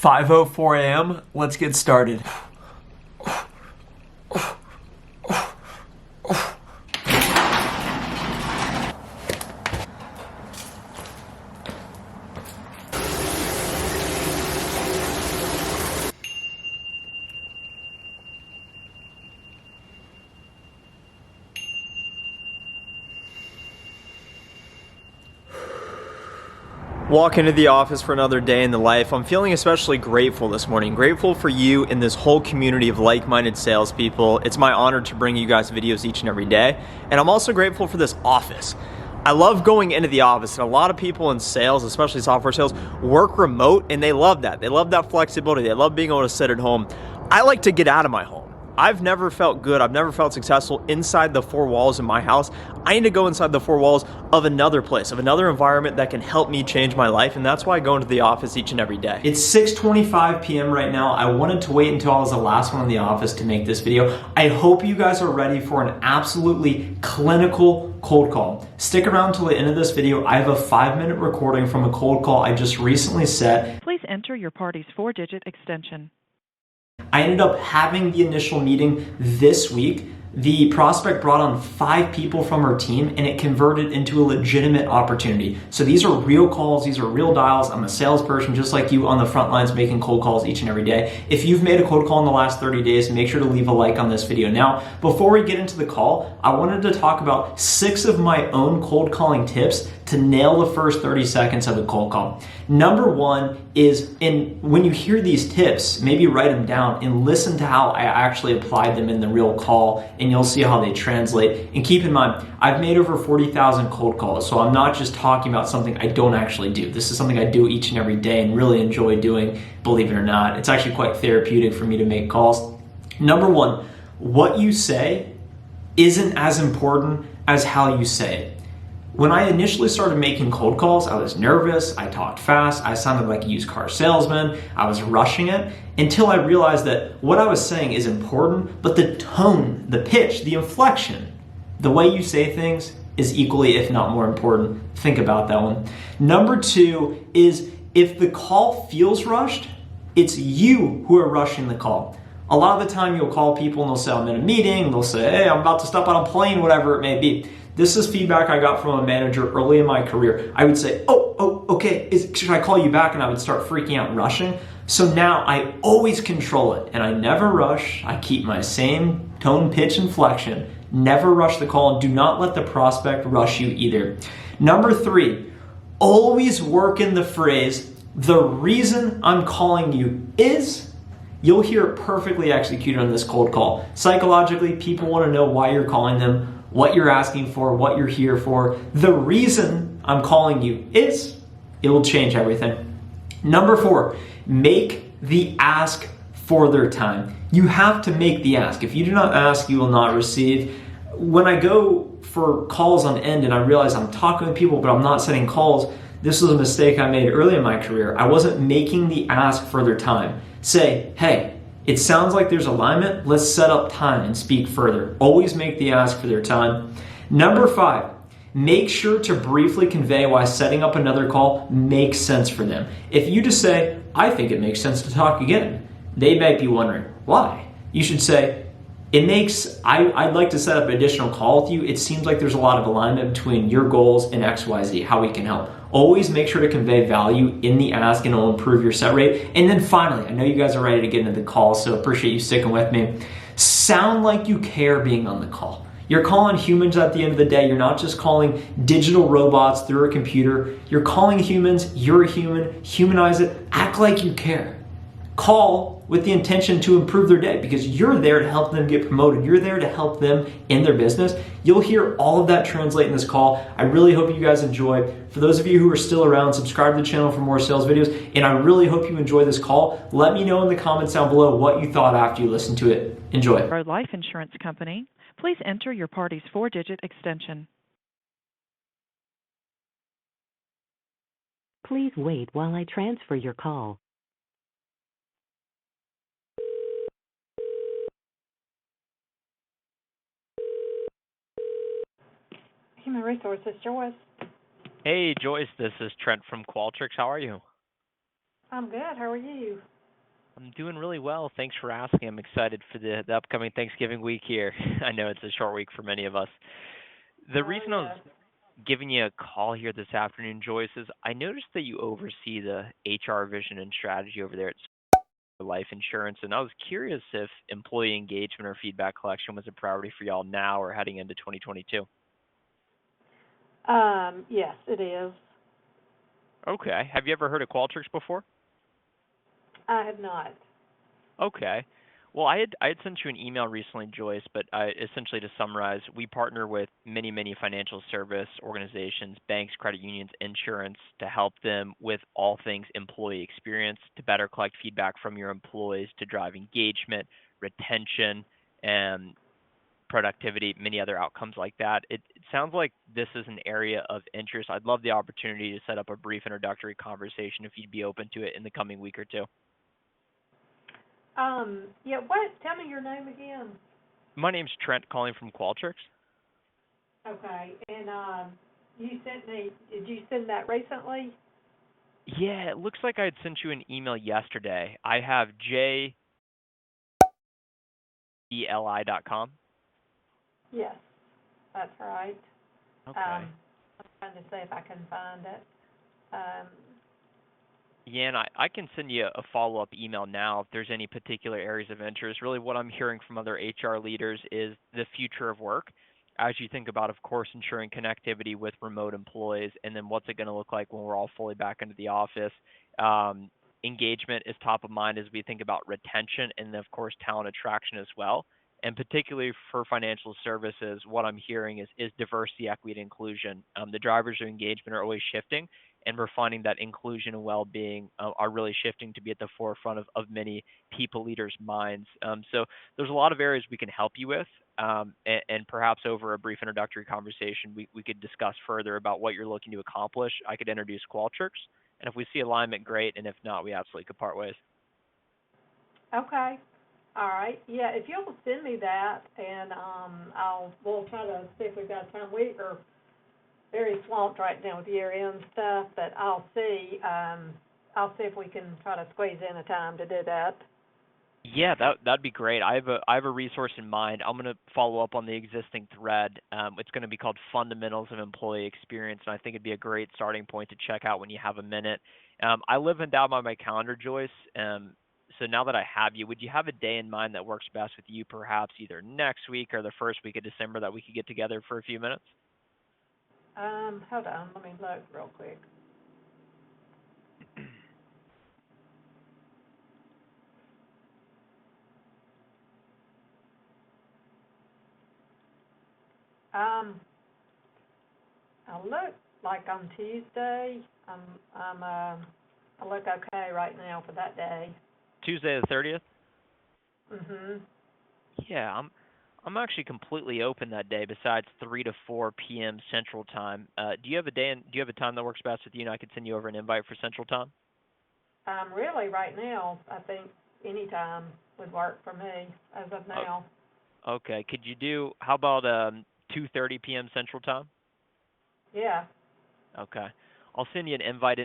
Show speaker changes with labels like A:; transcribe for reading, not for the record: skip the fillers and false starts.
A: 5:04 a.m. Let's get started. Walk into the office for another day in the life. I'm feeling especially grateful this morning. Grateful for you and this whole community of like-minded salespeople. It's my honor to bring you guys videos each and every day. And I'm also grateful for this office. I love going into the office, and a lot of people in sales, especially software sales, work remote, and they love that. They love that flexibility. They love being able to sit at home. I like to get out of my home. I've never felt good. I've never felt successful inside the four walls of my house. I need to go inside the four walls of another place, of another environment that can help me change my life. And that's why I go into the office each and every day. It's 6:25 p.m. right now. I wanted to wait until I was the last one in the office to make this video. I hope you guys are ready for an absolutely clinical cold call. Stick around till the end of this video. I have a 5-minute recording from a cold call I just recently set.
B: Please enter your party's 4-digit extension.
A: I ended up having the initial meeting this week. The prospect brought on 5 people from her team, and it converted into a legitimate opportunity. So these are real calls, these are real dials. I'm a salesperson just like you on the front lines making cold calls each and every day. If you've made a cold call in the last 30 days, make sure to leave a like on this video. Now, before we get into the call, I wanted to talk about 6 of my own cold calling tips to nail the first 30 seconds of a cold call. Number 1 is, when you hear these tips, maybe write them down and listen to how I actually applied them in the real call, and you'll see how they translate. And keep in mind, I've made over 40,000 cold calls, so I'm not just talking about something I don't actually do. This is something I do each and every day and really enjoy doing, believe it or not. It's actually quite therapeutic for me to make calls. Number 1, what you say isn't as important as how you say it. When I initially started making cold calls, I was nervous, I talked fast, I sounded like a used car salesman, I was rushing it, until I realized that what I was saying is important, but the tone, the pitch, the inflection, the way you say things is equally, if not more important. Think about that one. Number 2 is, if the call feels rushed, it's you who are rushing the call. A lot of the time you'll call people and they'll say, I'm in a meeting, and they'll say, hey, I'm about to step on a plane, whatever it may be. This is feedback I got from a manager early in my career. I would say, okay, should I call you back? And I would start freaking out and rushing. So now I always control it, and I never rush. I keep my same tone, pitch, inflection. Never rush the call, and do not let the prospect rush you either. Number 3, always work in the phrase, the reason I'm calling you is. You'll hear it perfectly executed on this cold call. Psychologically, people want to know why you're calling them, what you're asking for, what you're here for. The reason I'm calling you is, it will change everything. Number 4, make the ask for their time. You have to make the ask. If you do not ask, you will not receive. When I go for calls on end and I realize I'm talking to people, but I'm not setting calls, this was a mistake I made early in my career. I wasn't making the ask for their time. Say, hey, it sounds like there's alignment. Let's set up time and speak further. Always make the ask for their time. Number 5, make sure to briefly convey why setting up another call makes sense for them. If you just say, I think it makes sense to talk again, they might be wondering, why? You should say, I'd like to set up an additional call with you. It seems like there's a lot of alignment between your goals and XYZ, how we can help. Always make sure to convey value in the ask, and it'll improve your set rate. And then finally, I know you guys are ready to get into the call, so appreciate you sticking with me. Sound like you care being on the call. You're calling humans at the end of the day. You're not just calling digital robots through a computer. You're calling humans. You're a human. Humanize it. Act like you care. Call with the intention to improve their day, because you're there to help them get promoted. You're there to help them in their business. You'll hear all of that translate in this call. I really hope you guys enjoy. For those of you who are still around, subscribe to the channel for more sales videos, and I really hope you enjoy this call. Let me know in the comments down below what you thought after you listened to it. Enjoy.
B: Our life insurance company, please enter your party's 4-digit extension.
C: Please wait while I transfer your call.
D: Human Resources, Joyce.
E: Hey Joyce, this is Trent from Qualtrics. How are you?
D: I'm good. How are you?
E: I'm doing really well. Thanks for asking. I'm excited for the upcoming Thanksgiving week here. I know it's a short week for many of us. The
D: Oh,
E: reason I was
D: yeah.
E: giving you a call here this afternoon, Joyce, is I noticed that you oversee the HR vision and strategy over there at Life Insurance, and I was curious if employee engagement or feedback collection was a priority for y'all now or heading into 2022.
D: Yes, it is.
E: Okay. Have you ever heard of Qualtrics before?
D: I have not.
E: Okay. Well, I had sent you an email recently, Joyce, but essentially to summarize, we partner with many financial service organizations, banks, credit unions, insurance to help them with all things employee experience, to better collect feedback from your employees, to drive engagement, retention, and productivity, many other outcomes like that. It sounds like this is an area of interest. I'd love the opportunity to set up a brief introductory conversation if you'd be open to it in the coming week or two.
D: Yeah, what? Tell me your name again.
E: My name's Trent, calling from Qualtrics.
D: Okay, and did you send that recently?
E: Yeah, it looks like I had sent you an email yesterday. I have jeli.com.
D: Yes, that's right.
E: Okay.
D: I'm trying to see if I can find it. Um,
E: Yeah, and I can send you a follow-up email now if there's any particular areas of interest. Really what I'm hearing from other HR leaders is the future of work as you think about, of course, ensuring connectivity with remote employees, and then what's it going to look like when we're all fully back into the office. Um, Engagement is top of mind as we think about retention and, of course, talent attraction as well. And particularly for financial services, what I'm hearing is diversity, equity, and inclusion. The drivers of engagement are always shifting, and we're finding that inclusion and well-being are really shifting to be at the forefront of many people leaders' minds. So there's a lot of areas we can help you with, and perhaps over a brief introductory conversation, we could discuss further about what you're looking to accomplish. I could introduce Qualtrics, and if we see alignment, great, and if not, we absolutely could part ways.
D: okay. All right. Yeah, if you'll send me that, and we'll try to see if we've got time. We are very swamped right now with year-end stuff, but I'll see. I'll see if we can try to squeeze in a time to do that.
E: Yeah, that'd be great. I have a resource in mind. I'm going to follow up on the existing thread. It's going to be called Fundamentals of Employee Experience, and I think it'd be a great starting point to check out when you have a minute. I live and die by my calendar, Joyce. So now that I have you, would you have a day in mind that works best with you, perhaps either next week or the first week of December, that we could get together for a few minutes?
D: Hold on. Let me look real quick. I look like on Tuesday. I look okay right now for that day.
E: Tuesday the 30th?
D: Mhm.
E: Yeah, I'm actually completely open that day besides 3 to 4 p.m. Central Time. Do you have a time that works best with you, and I could send you over an invite for Central Time?
D: Really, right now, I think any time would work for me as of now.
E: Okay. Could you do, how about 2:30 p.m. Central Time?
D: Yeah.
E: Okay. I'll send you an invite.